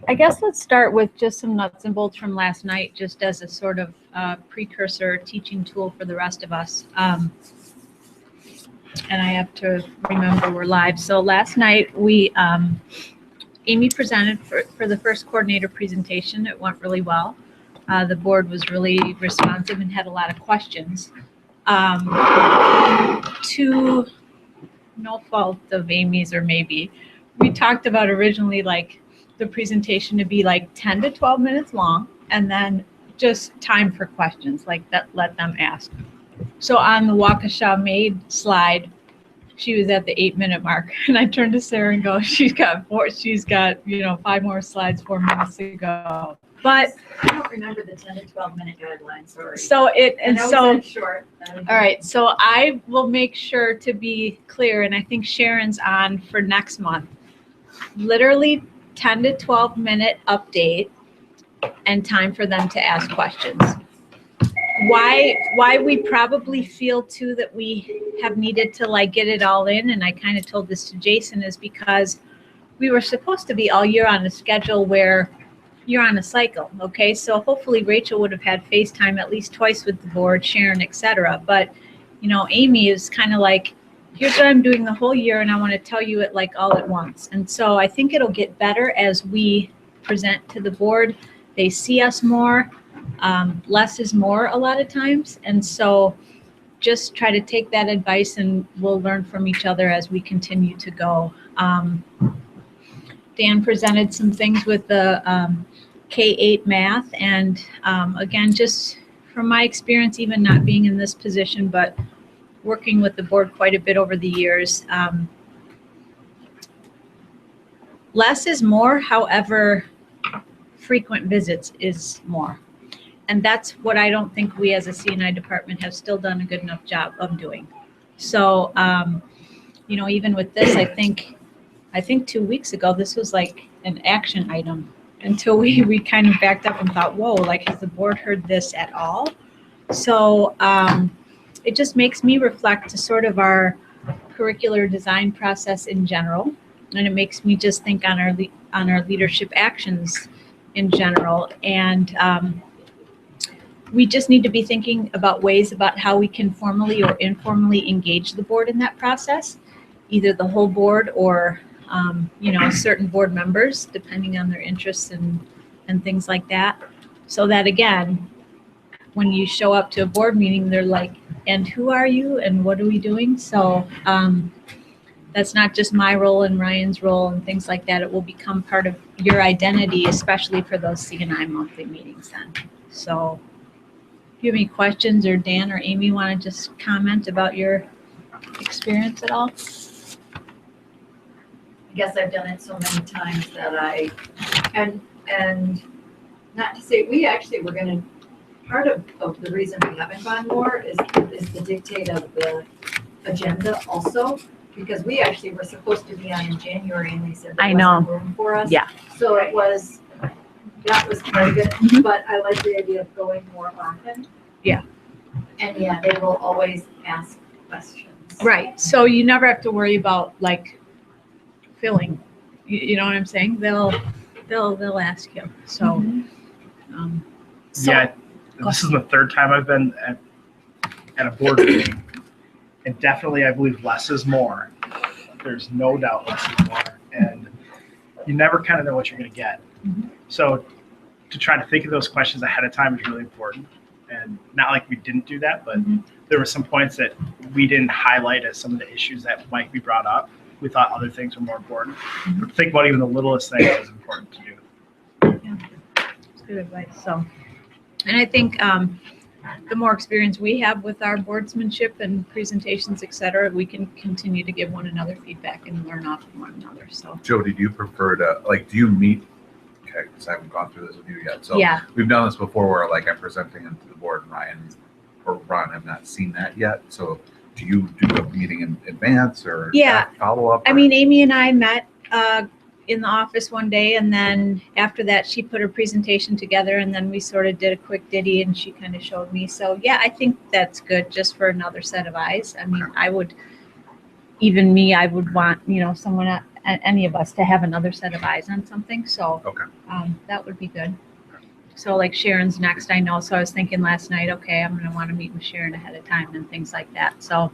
I guess let's start with just some nuts and bolts from last night, just as a sort of precursor teaching tool for the rest of us. And I have to remember we're live. So last night Amy presented for the first coordinator presentation. It went really well. The board was really responsive and had a lot of questions. To no fault of Amy's, or maybe, we talked about originally like the presentation to be like 10 to 12 minutes long, and then just time for questions, like that, let them ask. So on the Waukesha Maid slide, she was at the 8-minute mark, and I turned to Sarah and go, she's got 5 more slides, 4 minutes to go. But I don't remember the 10 to 12 minute guideline, sorry. Short. All right, so I will make sure to be clear, and I think Sharon's on for next month. Literally 10 to 12 minute update and time for them to ask questions. Why we probably feel too that we have needed to like get it all in, and I kind of told this to Jason, is because we were supposed to be all year on a schedule where you're on a cycle, okay? So hopefully Rachel would have had FaceTime at least twice with the board, Sharon, etc. But, Amy is kind of like, here's what I'm doing the whole year, and I want to tell you it like all at once. And so I think it'll get better as we present to the board. They see us more. Less is more a lot of times. And so just try to take that advice, and we'll learn from each other as we continue to go. Dan presented some things with the K-8 math, and again, just from my experience, even not being in this position, but working with the board quite a bit over the years, less is more. However, frequent visits is more. And that's what I don't think we as a C&I department have still done a good enough job of doing. So, even with this, I think 2 weeks ago, this was like an action item until we kind of backed up and thought, whoa, like, has the board heard this at all? So it just makes me reflect to sort of our curricular design process in general. And it makes me just think on our leadership actions in general. And we just need to be thinking about ways about how we can formally or informally engage the board in that process, either the whole board or certain board members, depending on their interests and things like that. So that, again, when you show up to a board meeting, they're like, and who are you and what are we doing? So that's not just my role and Ryan's role and things like that. It will become part of your identity, especially for those C&I monthly meetings then. So if you have any questions, or Dan or Amy want to just comment about your experience at all? I guess I've done it so many times that and not to say, we actually were going to, part of the reason we haven't gone more is the dictate of the agenda also, because we actually were supposed to be on in January, and they said there wasn't room for us. Yeah. So that was very good, but I like the idea of going more often. Yeah. And yeah, they will always ask questions. Right. So you never have to worry about like filling. You know what I'm saying? They'll ask you. So, yeah, this is the third time I've been at a board meeting, and definitely I believe less is more. There's no doubt less is more, and you never kind of know what you're going to get. So to try to think of those questions ahead of time is really important. And not like we didn't do that, but there were some points that we didn't highlight as some of the issues that might be brought up. We thought other things were more important. But think about even the littlest thing is important to do. Yeah, that's good advice. So, and I think the more experience we have with our boardsmanship and presentations, et cetera, we can continue to give one another feedback and learn off of one another. So, Jody, do you prefer to, do you meet? Okay, because I haven't gone through this with you yet. So yeah, we've done this before where I'm presenting them to the board, and Ryan or Ron have not seen that yet. So do you do a meeting in advance or follow up? I mean, Amy and I met in the office one day, and then after that she put her presentation together, and then we sort of did a quick ditty and she kind of showed me. So yeah, I think that's good just for another set of eyes. I mean, I would want, someone any of us to have another set of eyes on something. So Okay. that would be good. So like Sharon's next, I know. So I was thinking last night, okay, I'm going to want to meet with Sharon ahead of time and things like that. So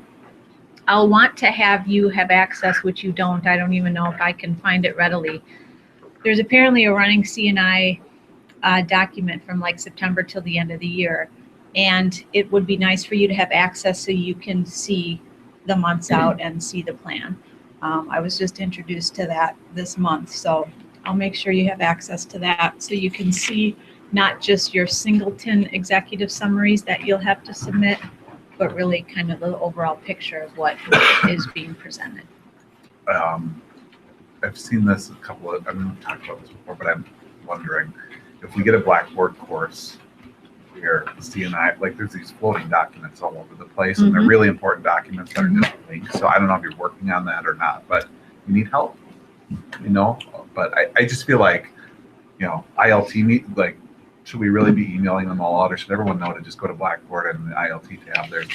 I'll want to have you have access, which you don't. I don't even know if I can find it readily. There's apparently a running CNI document from like September till the end of the year. And it would be nice for you to have access so you can see the months out and see the plan. I was just introduced to that this month, so I'll make sure you have access to that so you can see not just your singleton executive summaries that you'll have to submit, but really kind of the overall picture of what is being presented. I've seen this a couple of, I mean, we've talked about this before, but I'm wondering if we get a Blackboard course here, CNI, like there's these floating documents all over the place, and they're really important documents that are just linked. So I don't know if you're working on that or not, but you need help, you know? But I just feel like, you know, ILT meet, like, should we really be emailing them all out, or should everyone know to just go to Blackboard and the ILT tab? There's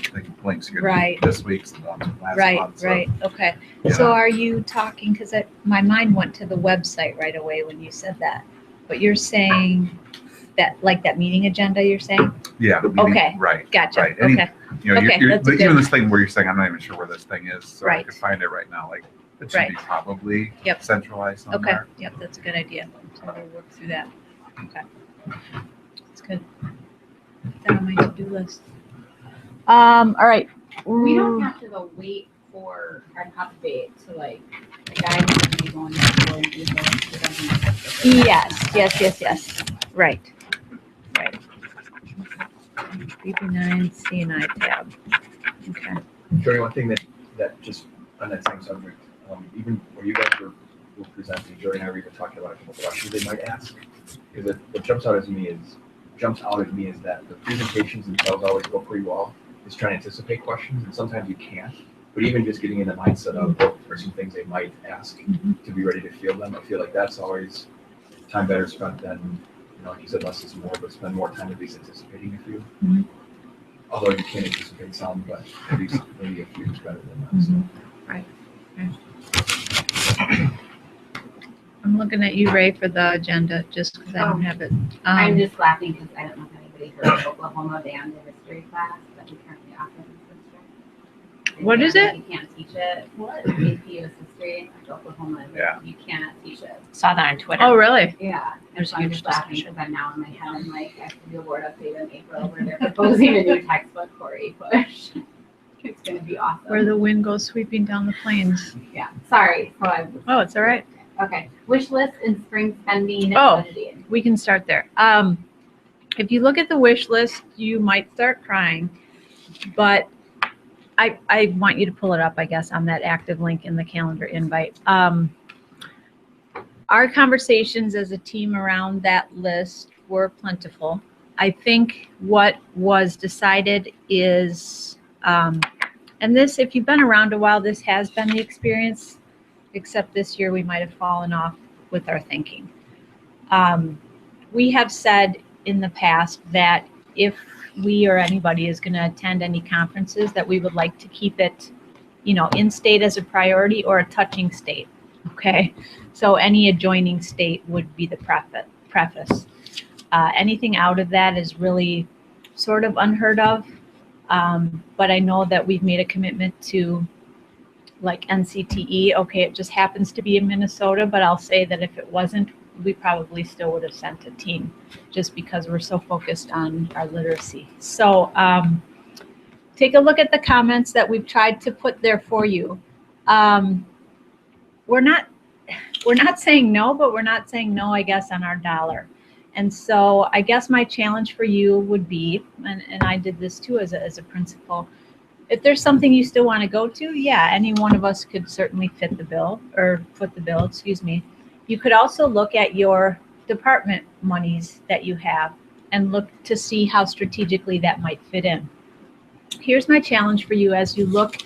links here. Right. This week's and the ones from last Right, month. So, right, okay. yeah. So are you talking, because my mind went to the website right away when you said that, but you're saying that, like that meeting agenda you're saying? Yeah. The meeting, Okay. Right. Gotcha, Right. Any, okay, you know, Okay, you're, that's a even good- this thing where you're saying, I'm not even sure where this thing is, so I Right. could find it right now. Like, it should Right. be probably Yep. centralized okay, somewhere. yep, that's a good idea. So we'll work through that, okay. That's good. Put that on my to-do list. All right. We don't have to go wait for our update to like, the guys are gonna be going to go and do those. Yes, right, right. BP9 CNI tab, okay. Jody, one thing that just on that same subject, even when you guys were presenting, Jody and I were even talking about a couple of questions they might ask. Because what jumps out at me is that the presentations themselves always go pretty well. Is trying to anticipate questions, and sometimes you can't. But even just getting in the mindset of what are some things they might ask to be ready to field them, I feel like that's always time better spent than, you know, like you said, less is more, but spend more time at least anticipating a few. Mhm. Although you can't anticipate some, but at least maybe a few is better than that. So. I'm looking at you, Ray, for the agenda, just because I don't have it. I'm just laughing because I don't know if anybody heard of Oklahoma banned the history class that we currently offer in this district. What is it? You can't teach it. What? AP is history. Oklahoma, Yeah. you cannot teach it. Saw that on Twitter. Oh, really? Yeah. There's So I'm huge just laughing discussion. because I'm now in my head, I'm like, I have to do a board update in April where they're proposing a new textbook for push. It's gonna be awesome. Where the wind goes sweeping down the plains. Yeah, sorry. So Oh, it's all right. okay. Wish list and spring spending. Oh. budgeting. We can start there. If you look at the wish list, you might start crying, but I want you to pull it up, I guess, on that active link in the calendar invite. Our conversations as a team around that list were plentiful. I think what was decided is, and this, if you've been around a while, this has been the experience, except this year we might have fallen off with our thinking. We have said in the past that if we or anybody is going to attend any conferences, that we would like to keep it, you know, in state as a priority or a touching state. Okay, so any adjoining state would be the preface. Anything out of that is really sort of unheard of. But I know that we've made a commitment to, like NCTE. Okay, it just happens to be in Minnesota, but I'll say that if it wasn't, we probably still would have sent a team, just because we're so focused on our literacy. So take a look at the comments that we've tried to put there for you. We're not saying no, but we're not saying no, I guess, on our dollar. And so I guess my challenge for you would be, and I did this too as a principal, if there's something you still want to go to, yeah, any one of us could certainly foot the bill, excuse me. You could also look at your department monies that you have and look to see how strategically that might fit in. Here's my challenge for you as you look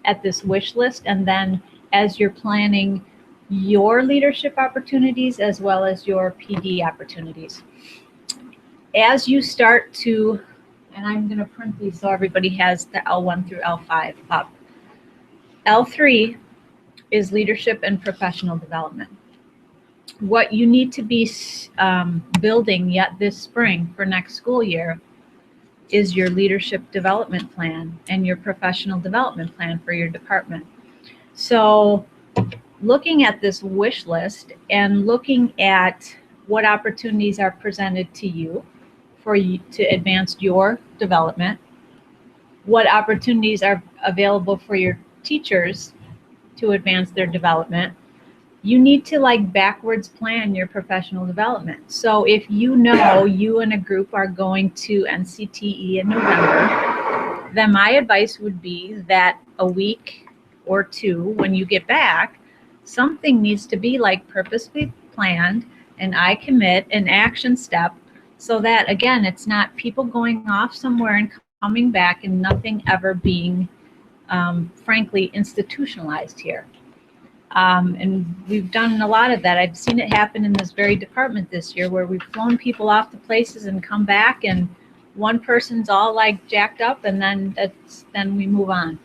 at this wish list, and then as you're planning your leadership opportunities as well as your PD opportunities. As you start to, and I'm going to print these so everybody has the L1 through L5 up. L3 is leadership and professional development. What you need to be building yet this spring for next school year is your leadership development plan and your professional development plan for your department. So looking at this wish list and looking at what opportunities are presented to you for you to advance your development, what opportunities are available for your teachers to advance their development, you need to like backwards plan your professional development. So if you know you and a group are going to NCTE in November, then my advice would be that a week or two when you get back, something needs to be like purposely planned, and I commit an action step, so that again, it's not people going off somewhere and coming back and nothing ever being frankly institutionalized here. And we've done a lot of that. I've seen it happen in this very department this year, where we've flown people off to places and come back and one person's all like jacked up, and then we move on.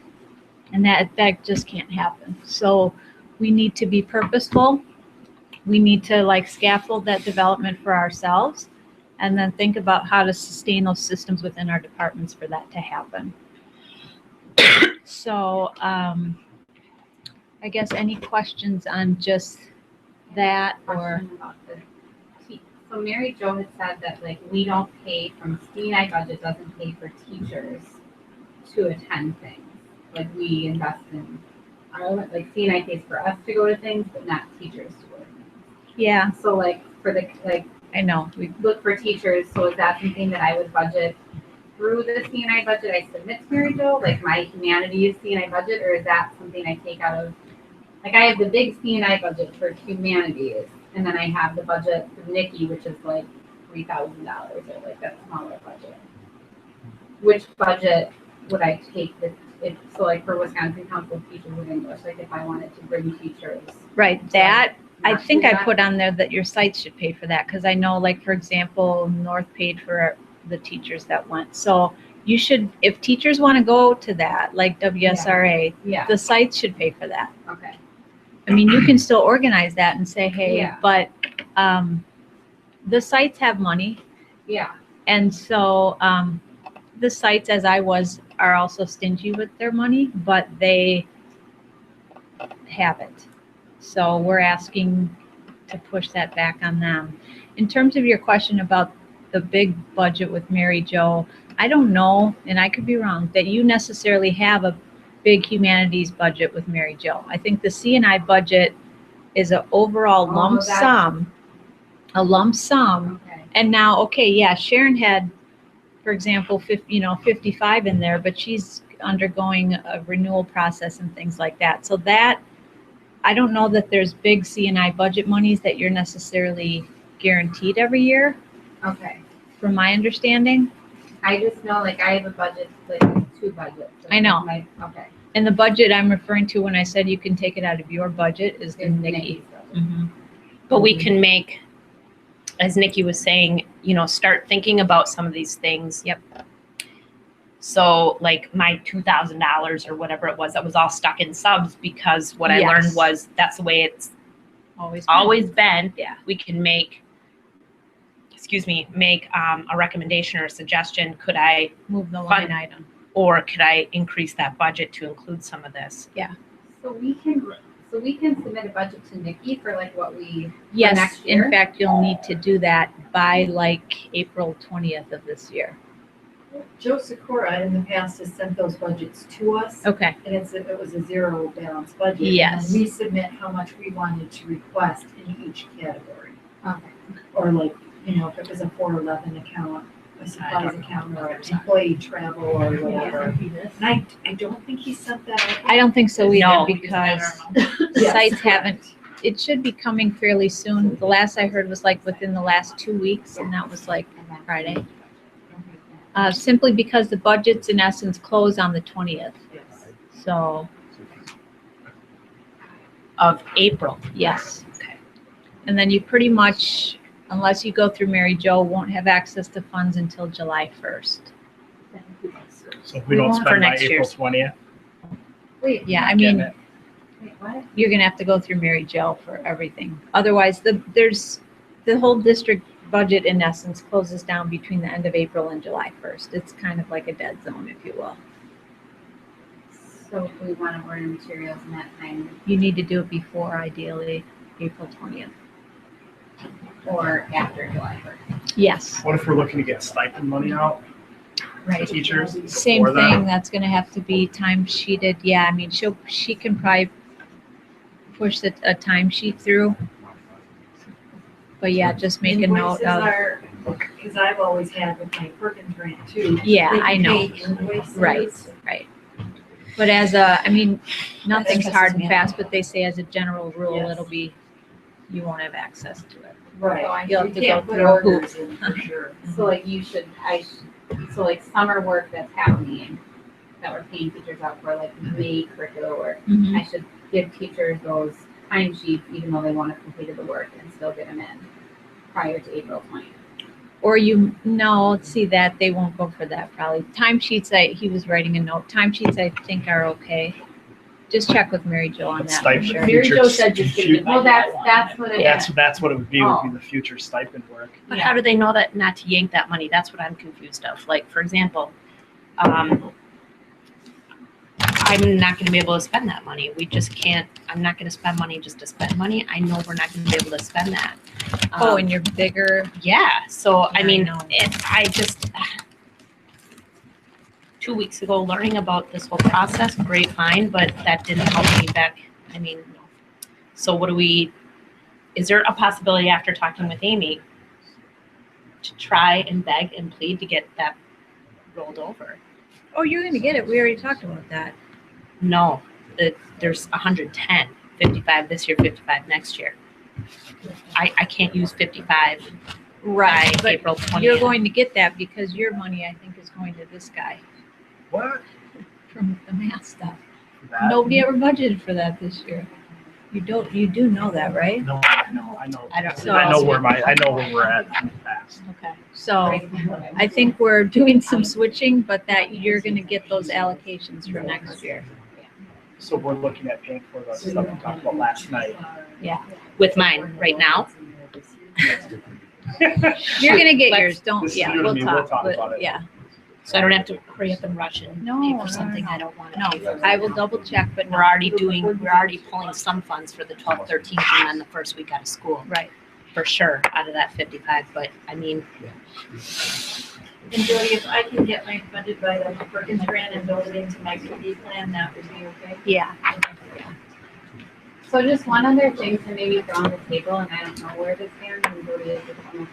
And that just can't happen. So we need to be purposeful. We need to like scaffold that development for ourselves, and then think about how to sustain those systems within our departments for that to happen. So I guess any questions on just that, or Question about the so Mary Jo had said that like we don't pay from CNI budget doesn't pay for teachers to attend things. Like we invest in our like CNI pays for us to go to things, but not teachers to go to things. yeah, So like for the like I know we look for teachers. So is that something that I would budget through the CNI budget I submit to Mary Jo, like my humanities CNI budget, or is that something I take out of, like I have the big CNI budget for humanities, and then I have the budget for Nikki, which is like $3,000 or like that smaller budget. Which budget would I take this, if, so like for Wisconsin Council of Teachers of English, like if I wanted to bring teachers. right that. I not think do I that? put on there that your sites should pay for that, because I know, like, for example, North paid for the teachers that went. So you should, if teachers want to go to that, like WSRA, Yeah, the sites should pay for that. okay, I mean, you can still organize that and say, hey, Yeah. but the sites have money. yeah, And so the sites, as I was, are also stingy with their money, but they have it. So we're asking to push that back on them. In terms of your question about the big budget with Mary Jo, I don't know, and I could be wrong, that you necessarily have a big humanities budget with Mary Jo. I think the C&I budget is an overall Oh, lump that's- sum, a lump sum. okay. And now, okay, yeah, Sharon had, for example, 55 in there, but she's undergoing a renewal process and things like that. So that, I don't know that there's big C&I budget monies that you're necessarily guaranteed every year, Okay. from my understanding. I just know, like, I have a budget, like, 2 budgets. I know. Okay. And the budget I'm referring to when I said you can take it out of your budget is the It's Nikki. Nikki's budget. Mhm. But we can make, as Nikki was saying, start thinking about some of these things. Yep. So like my $2,000 or whatever it was, that was all stuck in subs, because what I Yes. learned was that's the way it's always been. Yeah. We can make a recommendation or a suggestion. Could I, Move the line item. or could I increase that budget to include some of this? So we can submit a budget to Nikki for like what we, Yes, next year? in fact, you'll need to do that by like April 20th of this year. Joe Sikora in the past has sent those budgets to us, Okay, and it was a zero balance budget. Yes. And we submit how much we wanted to request in each category. okay. Or like, if it was a 411 account, a supplies account, or an employee travel or whatever. And I don't think he sent that out. I don't think so either, No. because Yes, sites correct. haven't, it should be coming fairly soon. The last I heard was like within the last 2 weeks, and that was like And then- Friday. Simply because the budgets in essence close on the 20th. Yes. So, Of April. yes. Okay. And then you pretty much, unless you go through Mary Jo, won't have access to funds until July 1st. So if we don't For spend by next April year's. 20th, Wait, Yeah, I getting mean, it. Wait, what? You're gonna have to go through Mary Jo for everything. Otherwise, the whole district budget in essence closes down between the end of April and July 1st. It's kind of like a dead zone, if you will. So if we want to order materials in that time, You need to do it before, ideally, April 20th. or after July 1st. Yes, What if we're looking to get stipend money out to right. teachers? Same before that? thing, that's gonna have to be time sheeted. Yeah, I mean, she can probably push a time sheet through. But yeah, just make a note Invoices of, are, because I've always had with my Perkins grant too. yeah, they I can know. pay invoices. Right. But I mean, nothing's hard and fast, but they say as a general rule, Yes. it'll be, you won't have access to it. Right. You'll have You to go can't put through a hoop. orders in for sure. So like so like summer work that's happening, that we're paying teachers out for, like May curricular work, Mhm. I should give teachers those timesheets even though they want to complete the work and still get them in prior to April 20th. Or no, see that, they won't go for that probably. Timesheets, he was writing a note, timesheets I think are okay. Just check with Mary Jo on But that for stipend sure. Mary Jo futures- said just give fut- it. Well, that's what it is. That's what it would be the future stipend work. But how do they know that not to yank that money? That's what I'm confused of. Like, for example, I'm not gonna be able to spend that money. We just can't, I'm not gonna spend money just to spend money. I know we're not gonna be able to spend that. Oh, and you're bigger, Yeah, so Yeah, I I mean, know. I just 2 weeks ago, learning about this whole process, great, fine, but that didn't help me back. I mean, so is there a possibility after talking with Amy to try and beg and plead to get that rolled over? oh, you're gonna get it, we already talked about that. No, there's 110, 55 this year, 55 next year. I can't use 55 by But April 20th. you're going to get that because your money, I think, is going to this guy What? from the math stuff. That? Nobody ever budgeted for that this year. You do know that, right? No, I know. I don't So- I know where we're at in the past. Okay. So I think we're doing some switching, but that you're gonna get those allocations for next year. So we're looking at paying for the stuff we talked about last night. with mine right now. You're gonna get Let's- yours, don't, This is yeah, new to we'll me, we'll talk, talk but, about it. yeah. So I don't have to hurry up and rush and No, pay no, for something I don't want to No, pay for. I will double check, but We're already pulling some funds for the 12th, 13th, and then the first week out of school, right. for sure, out of that 55, but I mean, And Jody, if I can get my funded by the Perkins grant and build it into my PD plan, that would be okay? Yeah. So just one other thing to maybe throw on the table, and I don't know where this stands, and Jody is just almost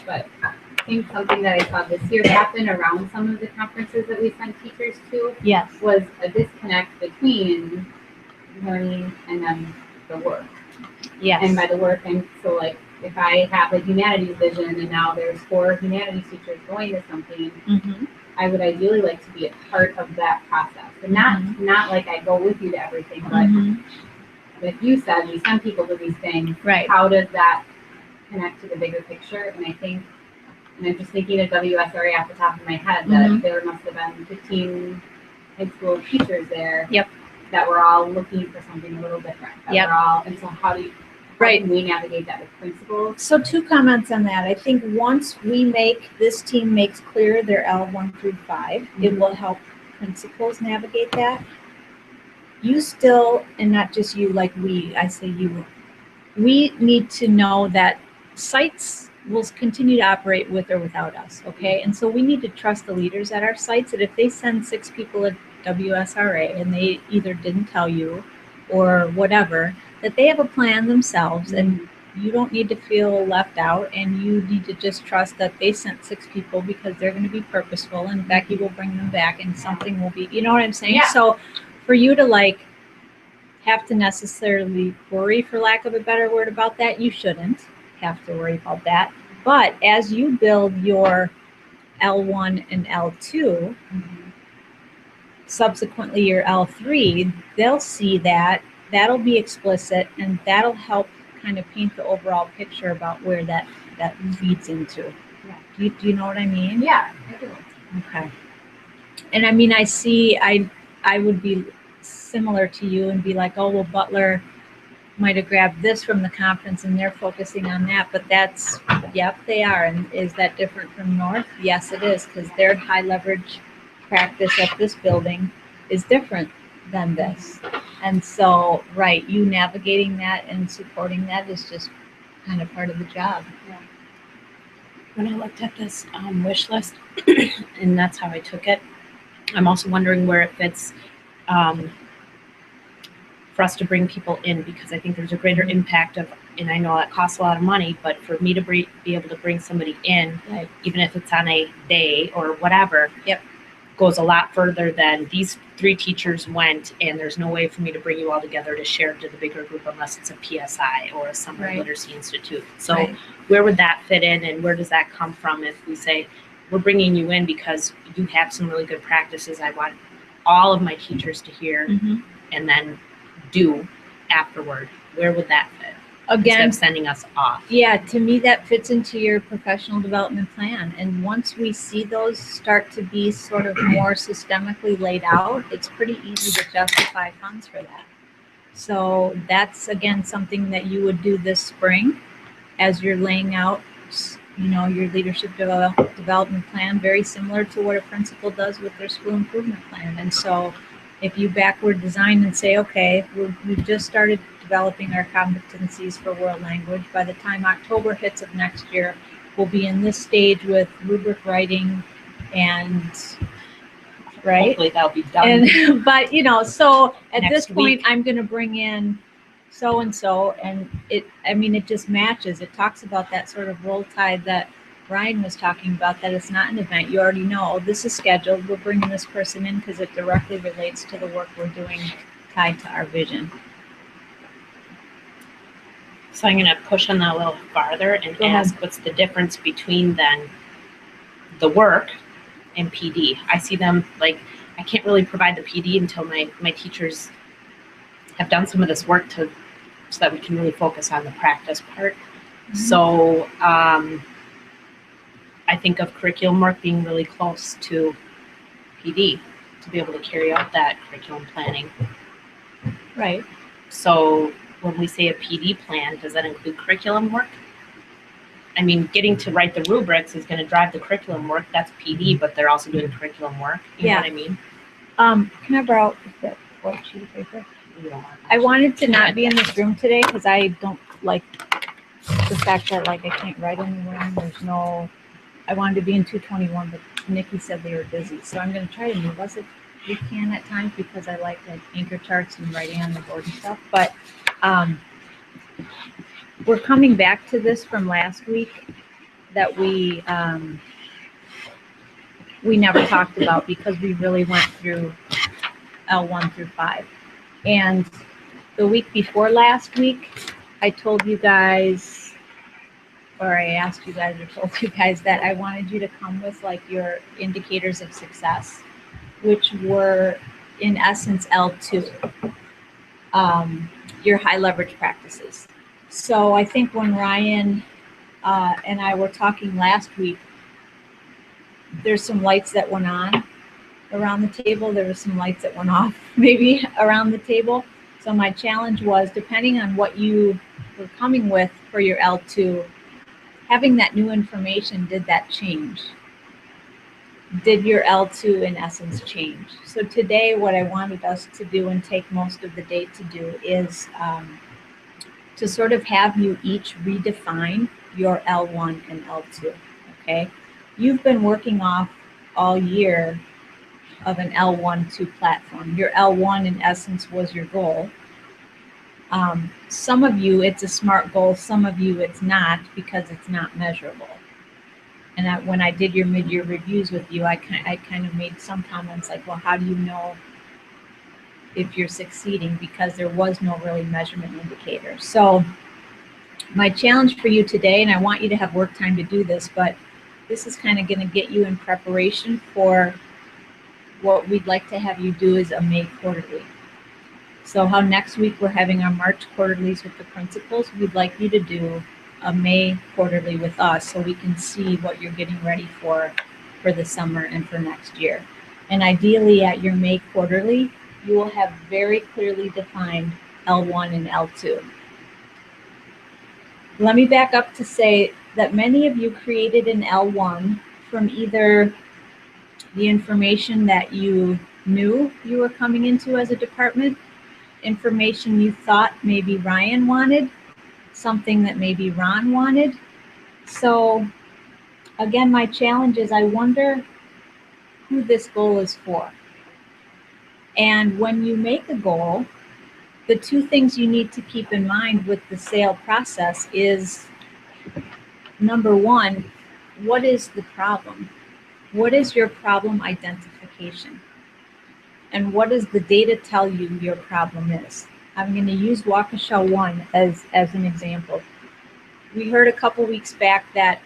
but I think something that I saw this year happen around some of the conferences that we sent teachers to Yes. was a disconnect between learning and then the work. Yes. And by the work, and so like, if I have a humanities vision and now there's 4 humanities teachers going to something, Mm-hmm. I would ideally like to be a part of that process. And not like I go with you to everything, but Mhm. like you said, we send people to these things. Right. How does that connect to the bigger picture? And I think, and I'm just thinking of WSRA off the top of my head, that Mhm. there must have been 15 high school teachers there. Yep. That were all looking for something a little different. That Yep. were all, and so how Right. can we navigate that with principals? So 2 comments on that. I think once this team makes clear their L1 through 5, it will help principals navigate that. You still, and not just you, like I say you, We need to know that sites will continue to operate with or without us, okay? And so we need to trust the leaders at our sites that if they send 6 people at WSRA and they either didn't tell you or whatever, that they have a plan themselves and you don't need to feel left out and you need to just trust that they sent 6 people because they're going to be purposeful and Becky will bring them back and something will be, you know what I'm saying? Yeah. So for you to have to necessarily worry, for lack of a better word, about that, you shouldn't have to worry about that. But as you build your L1 and L2, subsequently your L3, they'll see that, that'll be explicit, and that'll help kind of paint the overall picture about where that feeds into. Yeah. Do you know what I mean? Yeah, I do. Okay. And I mean, I would be similar to you and be like, oh, well, Butler might have grabbed this from the conference and they're focusing on that, but that's, yep, they are. And is that different from North? Yes, it is, because their high leverage practice at this building is different than this. And so, right, you navigating that and supporting that is just kind of part of the job. When I looked at this wish list, and that's how I took it, I'm also wondering where it fits for us to bring people in, because I think there's a greater impact of, and I know that costs a lot of money, but for me to be able to bring somebody in, Right. even if it's on a day or whatever, Yep. goes a lot further than these 3 teachers went, and there's no way for me to bring you all together to share to the bigger group unless it's a PSI or a Summer Right. Literacy Institute. So Right. where would that fit in, and where does that come from if we say, we're bringing you in because you have some really good practices I want all of my teachers to hear Mhm. and then do afterward? Where would that fit? Instead Again, of sending us off. yeah, to me, that fits into your professional development plan. And once we see those start to be sort of more systemically laid out, it's pretty easy to justify funds for that. So that's, again, something that you would do this spring as you're laying out, you know, your leadership development plan, very similar to what a principal does with their school improvement plan. And so if you backward design and say, okay, we've just started developing our competencies for world language. By the time October hits of next year, we'll be in this stage with rubric writing and, right? Hopefully that'll be done. And, but, you know, so at Next this point, week. I'm going to bring in so-and-so, and it just matches. It talks about that sort of roll tide that Ryan was talking about, that it's not an event. You already know, oh, this is scheduled. We're bringing this person in because it directly relates to the work we're doing tied to our vision. So I'm going to push on that a little farther and Go ahead. ask what's the difference between then the work and PD. I see them like, I can't really provide the PD until my teachers have done some of this work so that we can really focus on the practice part. So I think of curriculum work being really close to PD to be able to carry out that curriculum planning. Right. So when we say a PD plan, does that include curriculum work? I mean, getting to write the rubrics is going to drive the curriculum work. That's PD, but they're also doing curriculum work. You know what I mean? Can I borrow that white sheet of paper? You don't want I wanted to not be in this room today because I don't like the fact that like I can't write anywhere and there's no, I wanted to be in 221, but Nikki said they were busy. So I'm going to try to move us if we can at times because I like anchor charts and writing on the board and stuff. But we're coming back to this from last week that we never talked about because we really went through L1 through 5. And the week before last week, I told you guys, or I asked you guys or told you guys that I wanted you to come with like your indicators of success, which were in essence L2, your high leverage practices. So I think when Ryan and I were talking last week, there's some lights that went on around the table. There were some lights that went off maybe around the table. So my challenge was, depending on what you were coming with for your L2, having that new information, did that change? Did your L2 in essence change? So today what I wanted us to do and take most of the day to do is to sort of have you each redefine your L1 and L2, okay? You've been working off all year of an L1-2 platform. Your L1 in essence was your goal. Some of you, it's a SMART goal. Some of you, it's not because it's not measurable. And when I did your mid-year reviews with you, I kind of made some comments like, well, how do you know if you're succeeding? Because there was no really measurement indicator. So my challenge for you today, and I want you to have work time to do this, but this is kind of going to get you in preparation for what we'd like to have you do is a May quarterly. So how next week we're having our March quarterlies with the principals, we'd like you to do a May quarterly with us so we can see what you're getting ready for the summer and for next year. And ideally at your May quarterly, you will have very clearly defined L1 and L2. Let me back up to say that many of you created an L1 from either the information that you knew you were coming into as a department, information you thought maybe Ryan wanted, something that maybe Ron wanted. So again, my challenge is I wonder who this goal is for. And when you make a goal, the two things you need to keep in mind with the sale process is, number one, what is the problem? What is your problem identification? And what does the data tell you your problem is? I'm going to use Waukesha 1 as an example. We heard a couple weeks back that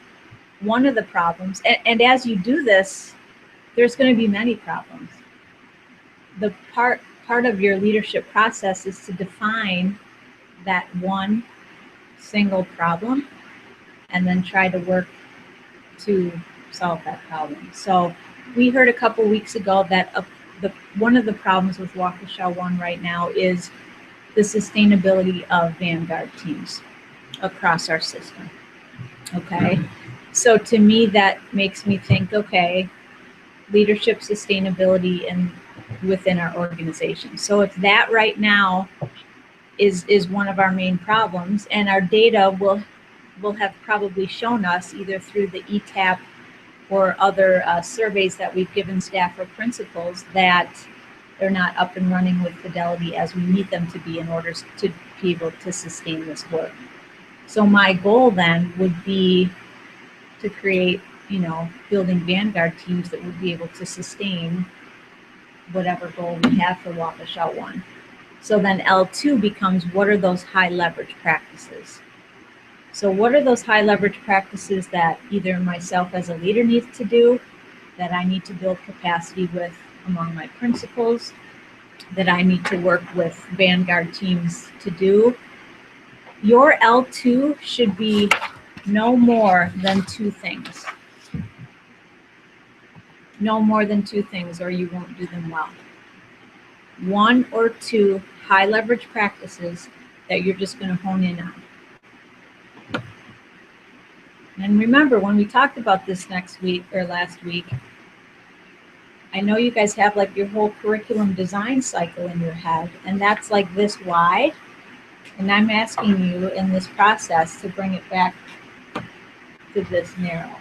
one of the problems, and as you do this, there's going to be many problems. The part of your leadership process is to define that one single problem and then try to work to solve that problem. So we heard a couple weeks ago that one of the problems with Waukesha 1 right now is the sustainability of Vanguard teams across our system. Okay, so to me that makes me think, okay, leadership sustainability and within our organization. So if that right now is one of our main problems, and our data will have probably shown us either through the ETAP or other surveys that we've given staff or principals that they're not up and running with fidelity as we need them to be in order to be able to sustain this work. So my goal then would be to create, building Vanguard teams that would be able to sustain whatever goal we have for Waukesha 1. So then L2 becomes, what are those high leverage practices? So what are those high leverage practices that either myself as a leader needs to do, that I need to build capacity with among my principals, that I need to work with Vanguard teams to do? Your L2 should be no more than two things. No more than two things, or you won't do them well. One or two high leverage practices that you're just going to hone in on. And remember, when we talked about this last week, I know you guys have like your whole curriculum design cycle in your head, and that's like this wide. And I'm asking you in this process to bring it back to this narrow.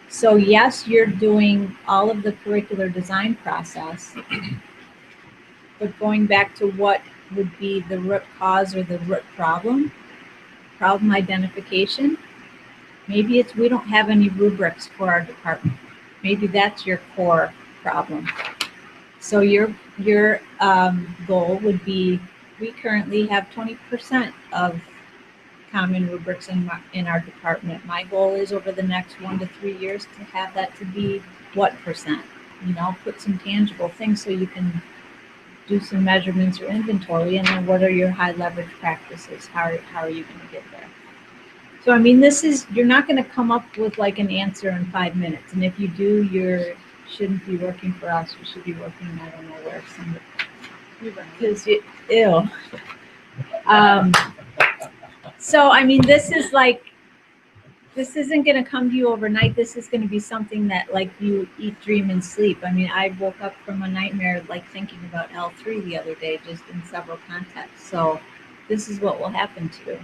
So yes, you're doing all of the curricular design process, but going back to what would be the root cause or the root problem identification, maybe it's we don't have any rubrics for our department. Maybe that's your core problem. So your goal would be, we currently have 20% of common rubrics in our department. My goal is over the next 1 to 3 years to have that to be what percent? Put some tangible things so you can do some measurements or inventory, and then what are your high leverage practices? How are you going to get there? So, you're not going to come up with like an answer in 5 minutes. And if you do, you shouldn't be working for us. You should be working, I don't know where, because ew. So, this isn't going to come to you overnight. This is going to be something that like you eat, dream, and sleep. I woke up from a nightmare like thinking about L3 the other day, just in several contexts. So this is what will happen to you.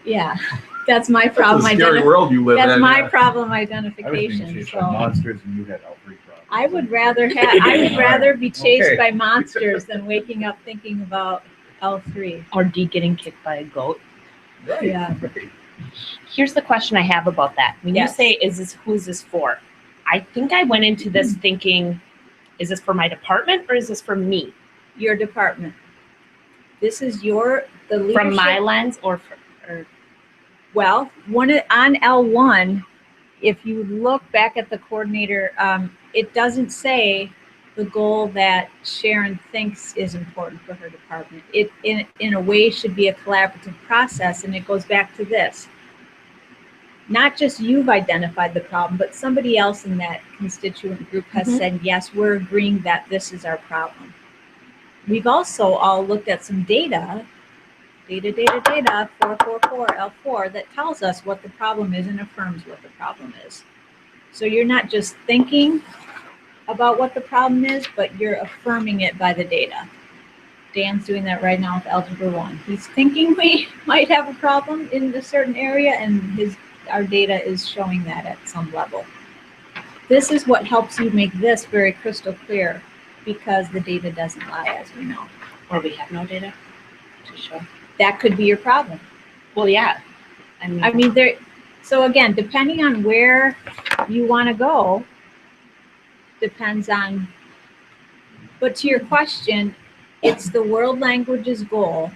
Yeah, that's my problem. That's a scary world you live in. That's my yeah. problem I was being identification. chased So by monsters and you had L3 problems. I would rather be chased by monsters than waking up thinking about L3. Or D getting kicked by a goat. Right, Yeah. right. Here's the question I have about that. When Yes. you say, who's this for? I think I went into this thinking, is this for my department or is this for me? Your department. This is the leadership. From my lens or Well, on L1, if you look back at the coordinator, it doesn't say the goal that Sharon thinks is important for her department. It, in a way, should be a collaborative process, and it goes back to this. not just you've identified the problem, but somebody else in that constituent group has Mhm. said, yes, we're agreeing that this is our problem. We've also all looked at some data, 444 L4, that tells us what the problem is and affirms what the problem is. So you're not just thinking about what the problem is, but you're affirming it by the data. Dan's doing that right now with Algebra 1. He's thinking we might have a problem in a certain area, and our data is showing that at some level. This is what helps you make this very crystal clear, because the data doesn't lie, as we know. Or we have no data to show. That could be your problem. Well, yeah. I mean, so again, depending on where you want to go, depends on, but to your question, it's the world languages goal.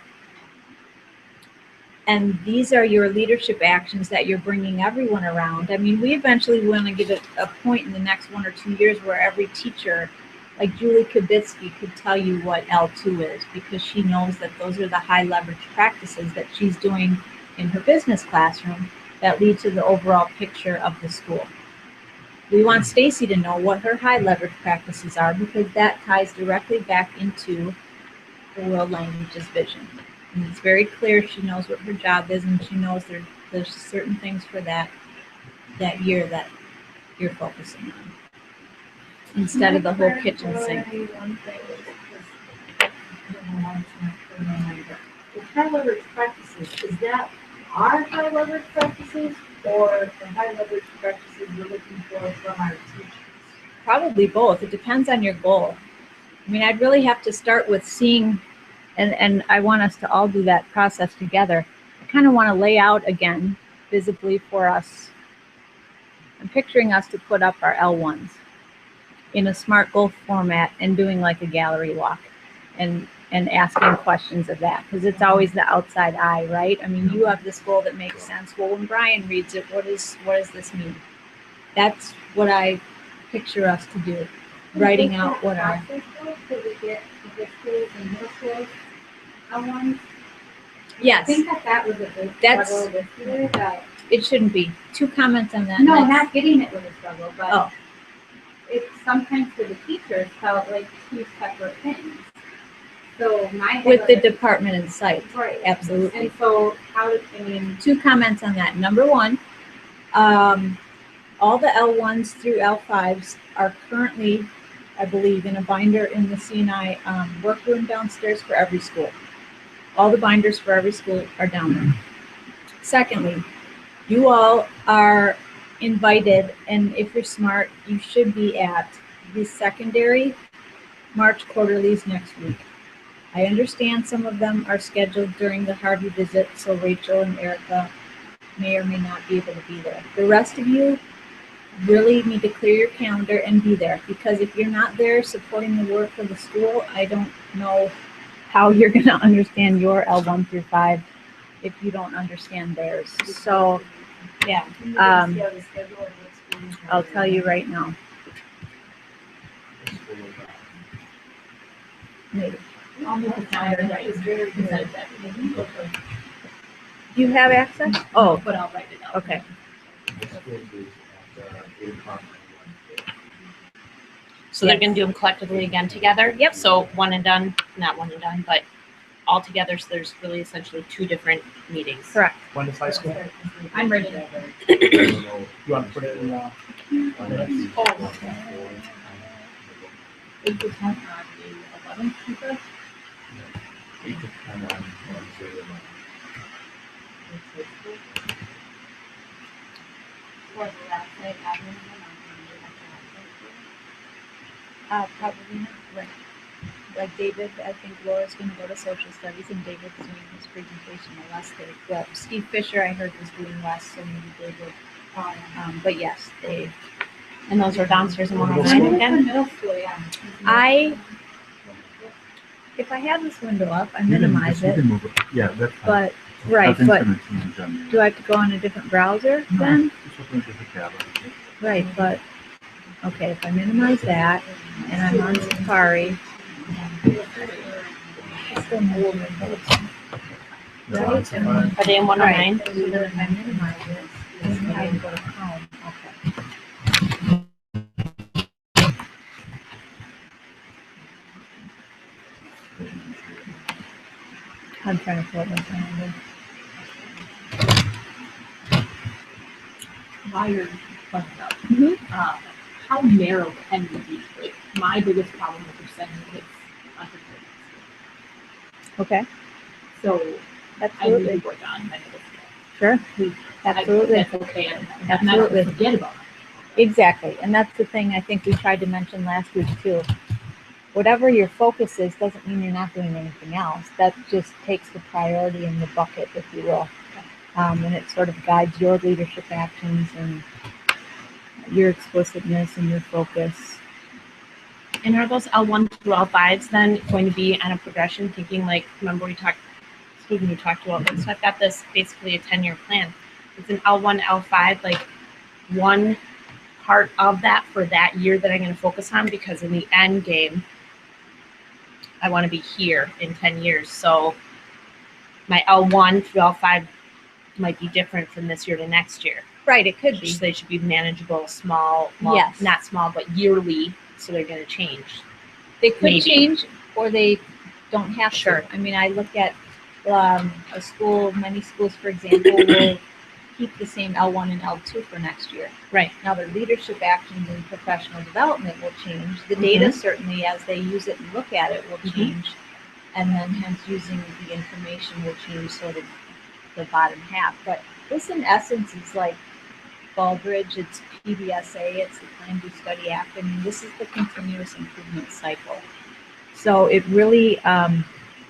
And these are your leadership actions that you're bringing everyone around. I mean, we eventually want to get a point in the next 1 or 2 years where every teacher, like Julie Kubitsky, could tell you what L2 is, because she knows that those are the high leverage practices that she's doing in her business classroom that lead to the overall picture of the school. We want Stacy to know what her high leverage practices are, because that ties directly back into the world languages vision. And it's very clear she knows what her job is, and she knows there's certain things for that year that you're focusing on, instead of the whole kitchen sink. The high leverage practices, is that our high leverage practices or the high leverage practices we're looking for from our teachers? Probably both. It depends on your goal. I mean, I'd really have to start with seeing, and I want us to all do that process together. I kind of want to lay out again visibly for us. I'm picturing us to put up our L1s in a SMART goal format and doing like a gallery walk and asking questions of that, because it's always the outside eye, right? I mean, you have this goal that makes sense. Well, when Brian reads it, what does this mean? That's what I picture us to do, writing out what our. Could we get the schools and middle schools L1s? I Yes, think that was a big That's- struggle this year, that, it shouldn't be. 2 comments on that. no, Next. not getting it was a struggle, Oh. but it sometimes for the teachers felt like 2 separate things. So my. With the department in sight, Right. absolutely. And so how, I mean, 2 comments on that. Number 1, all the L1s through L5s are currently, I believe, in a binder in the CNI workroom downstairs for every school. All the binders for every school are down there. Secondly, you all are invited, and if you're smart, you should be at the secondary March quarterlies next week. I understand some of them are scheduled during the Harvey visit, so Rachel and Erica may or may not be able to be there. The rest of you really need to clear your calendar and be there, because if you're not there supporting the work of the school, I don't know how you're going to understand your L1 through 5 if you don't understand theirs. So, yeah, I'll tell you right now. Maybe. I'll make a calendar that is very good. Do you have access? Oh, But I'll write it out. okay. So they're gonna do them collectively again together? Yep. So one and done, not one and done, but all together, so there's really essentially 2 different meetings. Correct. When is high school? I'm ready to. You want to put it in, minutes? Oh, 8 to 10 on the 11th, you said? 8 to 10 on Wednesday. for the website admin. Probably not, right. Like David, I think Laura's gonna go to social studies and David's doing his presentation on last day. Well, Steve Fisher, I heard, was doing less, so maybe David. But yes, they, And those are downstairs and one Middle on school? again? Middle school, yeah. if I had this window up, I minimize it, move it. Yeah, that's fine. but, right, Nothing's but gonna change on the- do I have to go on a different browser then? Just open a different tab. Right, but, okay, if I minimize that, and I'm on Safari. It's still moving. Right, and Are they in 109? right, so then if I minimize it, this meeting. meeting. Go to home, okay. I'm trying to pull up my calendar. While you're looking up, Mhm. how narrow can you be? Like, my biggest problem with sending kids under grade. Okay, So I need absolutely, to work on my middle sure, school. absolutely. That's okay. I'm not Absolutely. gonna forget about it. Exactly, and that's the thing I think we tried to mention last week too. Whatever your focus is doesn't mean you're not doing anything else. That just takes the priority in the bucket, if you will. And it sort of guides your leadership actions and your explicitness and your focus. And are those L1 through L5s then going to be on a progression, thinking like, remember we talked, Stephen, you talked about, like, so I've got this basically a 10-year plan. It's an L1, L5, like one part of that for that year that I'm going to focus on, because in the end game, I want to be here in 10 years. So my L1 through L5 might be different from this year to next year. Right, it could be. So they should be manageable, small, well, Yes. not small, but yearly. So they're going to change. They could Maybe. change or they don't have Sure. to. I mean, I look at a school, many schools, for example, will keep the same L1 and L2 for next year. Right. Now, their leadership actions and professional development will change. The data certainly, as they use it and look at it, will change. And then hence using the information will change sort of the bottom half. But this in essence is like Baldrige, it's PBSA, it's the Plan, Do, Study, Act. I mean, this is the continuous improvement cycle. So it really,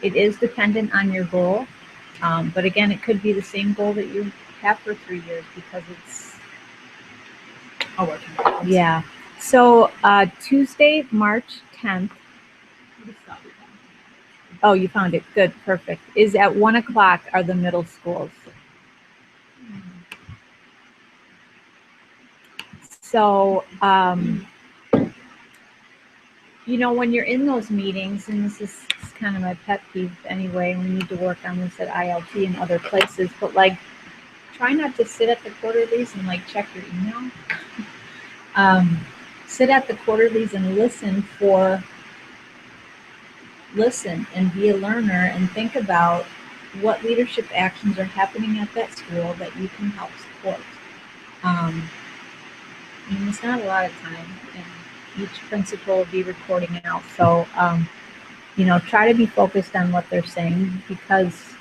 it is dependent on your goal. But again, it could be the same goal that you have for 3 years because it's, I'll work on that. yeah. So Tuesday, March 10th. Oh, you found it. Good, perfect. Is at 1 o'clock are the middle schools. So, you know, when you're in those meetings, and this is kind of my pet peeve anyway, we need to work on this at ILT and other places, but like, try not to sit at the quarterlies and like check your email. Sit at the quarterlies and listen and be a learner and think about what leadership actions are happening at that school that you can help support. I mean, it's not a lot of time, and each principal will be recording out. So, you know, try to be focused on what they're saying, because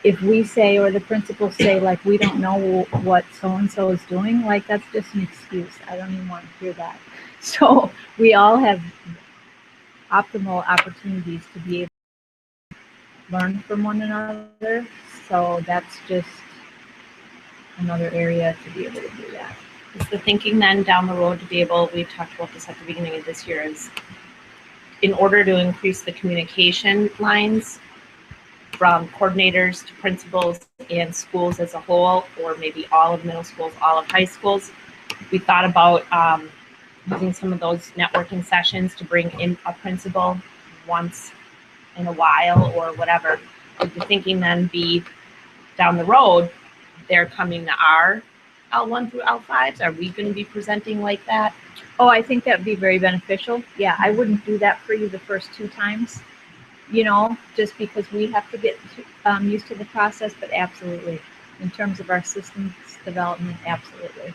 if we say, or the principals say, like, we don't know what so-and-so is doing, like, that's just an excuse. I don't even want to hear that. So we all have optimal opportunities to be able to learn from one another. So that's just another area to be able to do that. Is the thinking then down the road to be able, we've talked about this at the beginning of this year, is in order to increase the communication lines from coordinators to principals and schools as a whole, or maybe all of middle schools, all of high schools, we thought about using some of those networking sessions to bring in a principal once in a while or whatever. Would the thinking then be down the road, they're coming to our L1 through L5s? Are we going to be presenting like that? Oh, I think that would be very beneficial. Yeah, I wouldn't do that for you the first 2 times, you know, just because we have to get used to the process, but absolutely. In terms of our systems development, absolutely.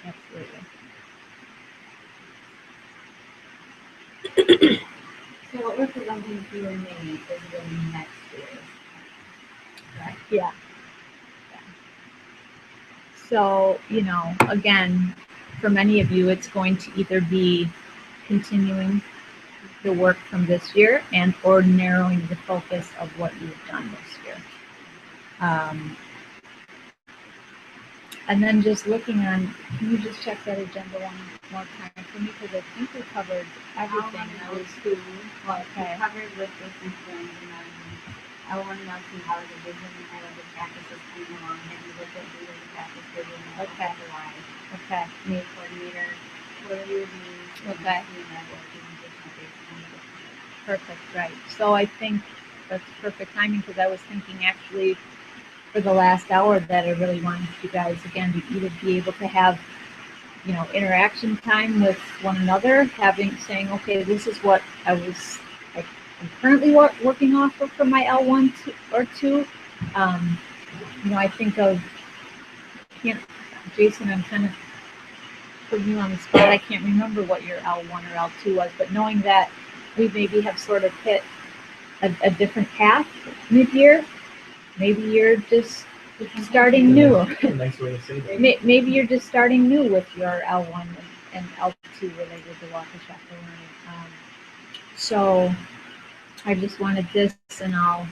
Absolutely. So what we're presenting to you in May is the next year. Correct? Yeah. So, you know, again, for many of you, it's going to either be continuing the work from this year and or narrowing the focus of what you've done this year. And then just looking on, can you just check that agenda one more time for me? Because I think we covered everything. I was okay. Covered with business plans, and then I want to know how the vision and how the practices coming along. Have you looked at the practice vision? Okay. Why? Okay. New coordinator, quarterly reviews. Okay. And networking, additional based on Perfect, right. So I think that's perfect timing, because I was thinking actually for the last hour that I really wanted you guys, again, to either be able to have, you know, interaction time with one another, saying, okay, this is what I'm currently working off of for my L1 or 2. You know, I think of, Jason, I'm kind of putting you on the spot. I can't remember what your L1 or L2 was, but knowing that we maybe have sort of hit a different path mid-year, maybe you're just starting new. A nice way to say that. Maybe you're just starting new with your L1 and L2 related to Waukesha learning. So I just wanted this, and I'll